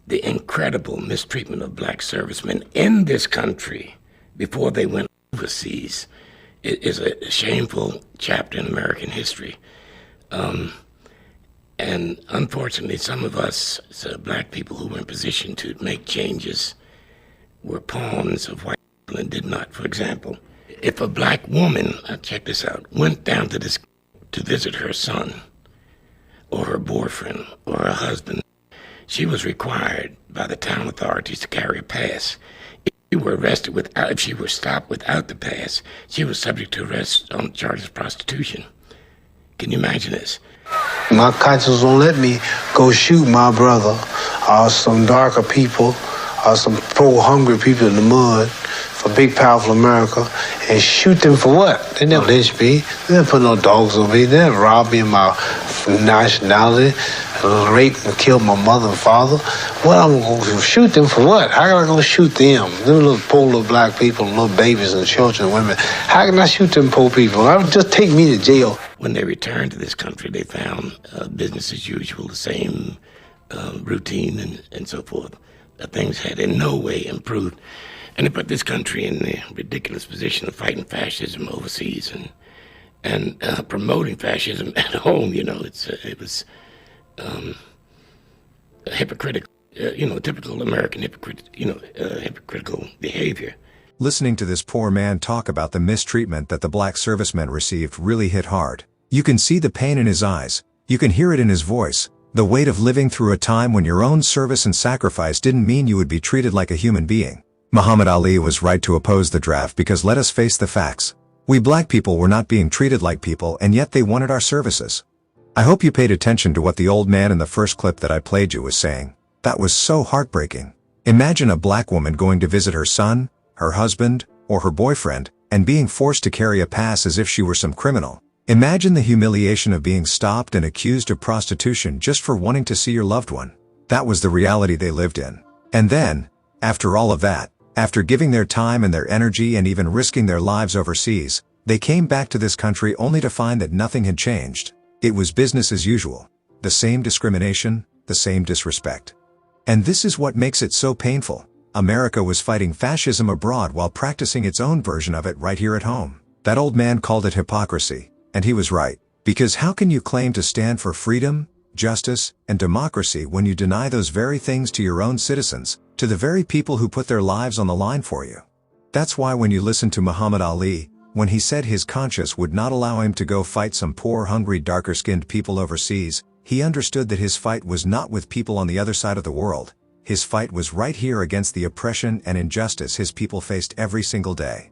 the incredible mistreatment of black servicemen in this country before they went overseas is a shameful chapter in American history. And unfortunately, some of us, black people who were in position to make changes, were pawns of white people and did not. For example, if a black woman, check this out, went down to visit her son or her boyfriend or her husband, she was required by the town authorities to carry a pass. If she were stopped without the pass, she was subject to arrest on charges of prostitution. Can you imagine this? My conscience won't let me go shoot my brother or some darker people or some poor, hungry people in the mud for big, powerful America and shoot them for what? They never lynch me. They never put no dogs on me. They never robbed me of my nationality, raped and killed my mother and father. What, I'm going to shoot them for what? How can I go shoot them? Them little poor little black people, little babies and children and women. How can I shoot them poor people? Just take me to jail. When they returned to this country, they found business as usual, the same routine and so forth. Things had in no way improved. And it put this country in the ridiculous position of fighting fascism overseas and promoting fascism at home. You know, it was hypocritical, typical American hypocritical behavior. Listening to this poor man talk about the mistreatment that the black servicemen received really hit hard. You can see the pain in his eyes. You can hear it in his voice. The weight of living through a time when your own service and sacrifice didn't mean you would be treated like a human being. Muhammad Ali was right to oppose the draft because let us face the facts. We black people were not being treated like people, and yet they wanted our services. I hope you paid attention to what the old man in the first clip that I played you was saying. That was so heartbreaking. Imagine a black woman going to visit her son, her husband, or her boyfriend, and being forced to carry a pass as if she were some criminal. Imagine the humiliation of being stopped and accused of prostitution just for wanting to see your loved one. That was the reality they lived in. And then, after all of that, after giving their time and their energy and even risking their lives overseas, they came back to this country only to find that nothing had changed. It was business as usual. The same discrimination, the same disrespect. And this is what makes it so painful. America was fighting fascism abroad while practicing its own version of it right here at home. That old man called it hypocrisy, and he was right. Because how can you claim to stand for freedom, justice, and democracy when you deny those very things to your own citizens, to the very people who put their lives on the line for you? That's why when you listen to Muhammad Ali, when he said his conscience would not allow him to go fight some poor, hungry, darker-skinned people overseas, he understood that his fight was not with people on the other side of the world. His fight was right here against the oppression and injustice his people faced every single day.